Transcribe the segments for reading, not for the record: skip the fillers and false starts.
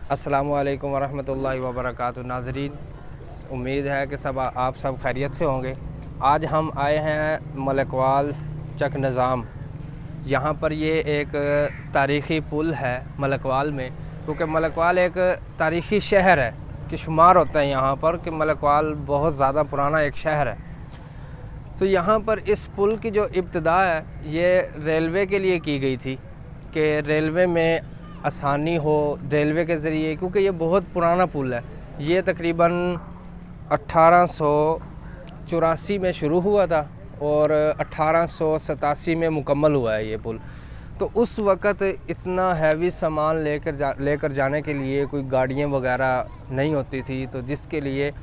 अस्सलामु अलैकुम वरहमतुल्लाहि वबरकातुहू। नाज़रीन, उम्मीद है कि आप सब खैरियत से होंगे। आज हम आए हैं मलकवाल चक निज़ाम। यहाँ पर ये एक तारीख़ी पुल है मलकवाल में, क्योंकि मलकवाल एक तारीख़ी शहर है कि शुमार होता है यहाँ पर कि मलकवाल बहुत ज़्यादा पुराना एक शहर है। तो यहाँ पर इस पुल की जो इब्तिदा है ये रेलवे के लिए की गई थी कि रेलवे में आसानी हो, रेलवे के ज़रिए, क्योंकि ये बहुत पुराना पुल है। ये तकरीबन 1884 में शुरू हुआ था और 1887 में मुकम्मल हुआ है ये पुल। तो उस वक़्त इतना हैवी सामान लेकर जाने के लिए कोई गाड़ियाँ वगैरह नहीं होती थी, तो जिसके लिए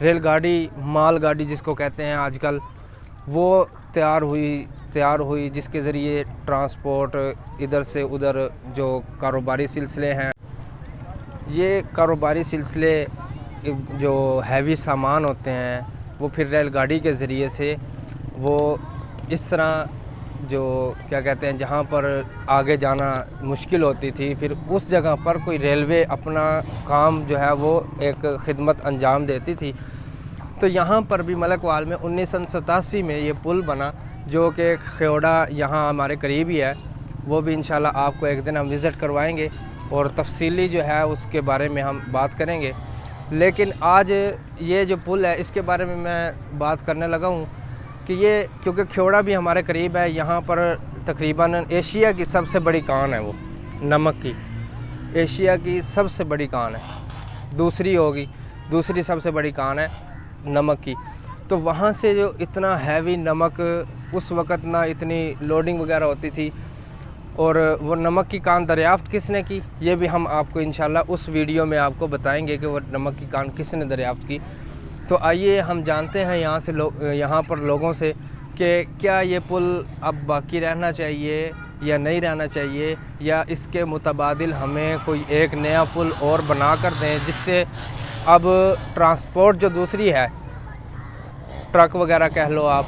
रेलगाड़ी, मालगाड़ी जिसको कहते हैं आजकल, वो तैयार हुई जिसके ज़रिए ट्रांसपोर्ट इधर से उधर जो कारोबारी सिलसिले हैं, ये कारोबारी सिलसिले जो हैवी सामान होते हैं वो फिर रेलगाड़ी के ज़रिए से वो इस तरह जो क्या कहते हैं, जहाँ पर आगे जाना मुश्किल होती थी, फिर उस जगह पर कोई रेलवे अपना काम जो है वो एक खिदमत अंजाम देती थी। तो यहाँ पर भी मलकवाल में 1987 में ये पुल बना, जो कि खेवड़ा यहाँ हमारे करीब ही है। वो भी इंशाल्लाह आपको एक दिन हम विज़िट करवाएंगे और तफसीली जो है उसके बारे में हम बात करेंगे। लेकिन आज ये जो पुल है इसके बारे में मैं बात करने लगा हूँ कि ये, क्योंकि खेवड़ा भी हमारे करीब है, यहाँ पर तकरीबन एशिया की सबसे बड़ी कान है वो नमक की, एशिया की सबसे बड़ी कान है, दूसरी सबसे बड़ी कान है नमक की। तो वहाँ से जो इतना हैवी नमक, उस वक़्त ना इतनी लोडिंग वगैरह होती थी, और वो नमक की कान दरियाफ़्त किसने की, ये भी हम आपको इंशाल्लाह उस वीडियो में आपको बताएंगे कि वो नमक की कान किसने दरियाफ़्त की। तो आइए हम जानते हैं यहाँ पर लोगों से कि क्या ये पुल अब बाकी रहना चाहिए या नहीं रहना चाहिए, या इसके मुतबादिल हमें कोई एक नया पुल और बना कर दें, जिससे अब ट्रांसपोर्ट जो दूसरी है, ट्रक वगैरह कह लो आप,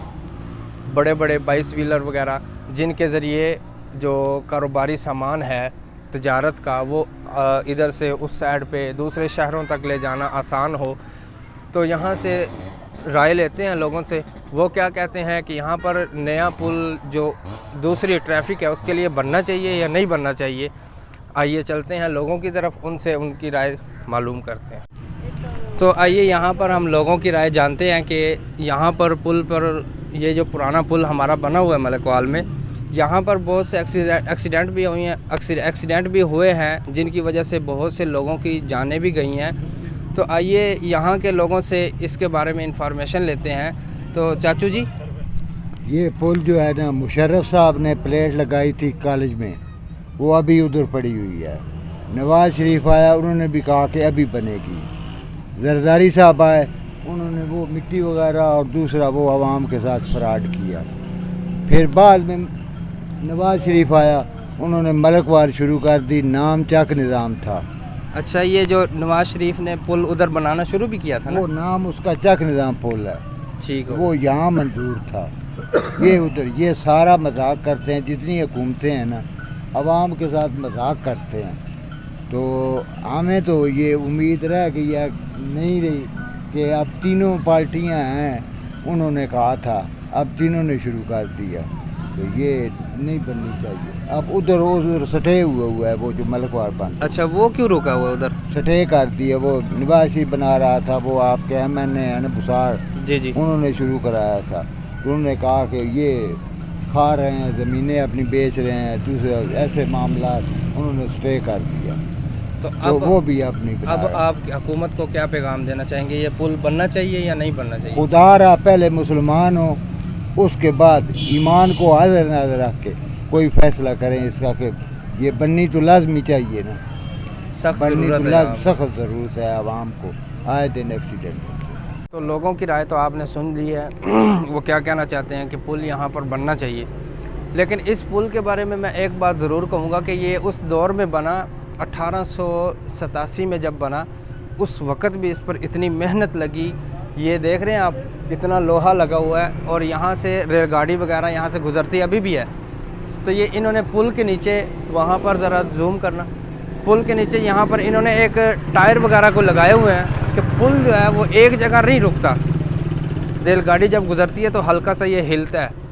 बड़े बड़े 22 व्हीलर वगैरह, जिनके ज़रिए जो कारोबारी सामान है तिजारत का, वो इधर से उस साइड पे दूसरे शहरों तक ले जाना आसान हो। तो यहाँ से राय लेते हैं लोगों से, वो क्या कहते हैं कि यहाँ पर नया पुल जो दूसरी ट्रैफिक है उसके लिए बनना चाहिए या नहीं बनना चाहिए। आइए चलते हैं लोगों की तरफ, उनसे उनकी राय मालूम करते हैं। तो आइए यहाँ पर हम लोगों की राय जानते हैं कि यहाँ पर पुल पर, ये जो पुराना पुल हमारा बना हुआ है मलकवाल में, यहाँ पर बहुत से एक्सीडेंट भी हुए हैं, जिनकी वजह से बहुत से लोगों की जानें भी गई हैं। तो आइए यहाँ के लोगों से इसके बारे में इंफॉर्मेशन लेते हैं। तो चाचू जी, ये पुल जो है ना, मुशर्रफ साहब ने प्लेट लगाई थी कॉलेज में, वो अभी उधर पड़ी हुई है। नवाज शरीफ आया, उन्होंने भी कहा कि अभी बनेगी। जरदारी साहब आए, उन्होंने वो मिट्टी वगैरह और दूसरा वो आवाम के साथ फ्रॉड किया। फिर बाद में नवाज शरीफ आया, उन्होंने मलकवाल शुरू कर दी, नाम चक निज़ाम था। अच्छा, ये जो नवाज शरीफ ने पुल उधर बनाना शुरू भी किया था ना, वो नाम उसका चक निज़ाम पुल है। ठीक है, वो यहाँ मंजूर था, ये उधर। ये सारा मजाक करते हैं, जितनी हुकूमतें हैं ना, आवाम के साथ मजाक करते हैं। तो हमें तो ये उम्मीद रह गई है, नहीं रही, कि अब तीनों पार्टियां हैं, उन्होंने कहा था, अब तीनों ने शुरू कर दिया, तो ये नहीं बननी चाहिए। अब उधर सटे हुआ है वो जो मलकवाल बन। अच्छा, वो क्यों रुका हुआ उधर? सटे कर दिया, वो नवाज शरीफ बना रहा था, वो आपके MNA है ना बुसार जी, उन्होंने शुरू कराया था। उन्होंने कहा कि ये खा रहे हैं, ज़मीनें अपनी बेच रहे हैं, दूसरे ऐसे मामला, उन्होंने स्टे कर दिया। तो अब वो भी अपनी अब आप हुकूमत को क्या पैगाम देना चाहेंगे, ये पुल बनना चाहिए या नहीं बनना चाहिए? खुदा रहा, पहले मुसलमान हो, उसके बाद ईमान को हाजिर नाज़र रख के कोई फैसला करें इसका कि ये बननी तो लाजमी चाहिए ना, सख्त ज़रूरत है आवाम को, आए दिन एक्सीडेंट। तो लोगों की राय तो आपने सुन ली है वो क्या कहना चाहते हैं कि पुल यहाँ पर बनना चाहिए। लेकिन इस पुल के बारे में मैं एक बात ज़रूर कहूँगा कि ये उस दौर में बना, 1887 में जब बना, उस वक़्त भी इस पर इतनी मेहनत लगी। ये देख रहे हैं आप, इतना लोहा लगा हुआ है, और यहाँ से रेलगाड़ी वगैरह यहाँ से गुज़रती अभी भी है। तो ये इन्होंने पुल के नीचे, वहाँ पर ज़रा जूम करना, पुल के नीचे यहाँ पर इन्होंने एक टायर वगैरह को लगाए हुए हैं कि पुल जो है वो एक जगह नहीं रुकता, रेलगाड़ी जब गुजरती है तो हल्का सा ये हिलता है।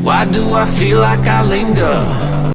Why do I feel like I linger?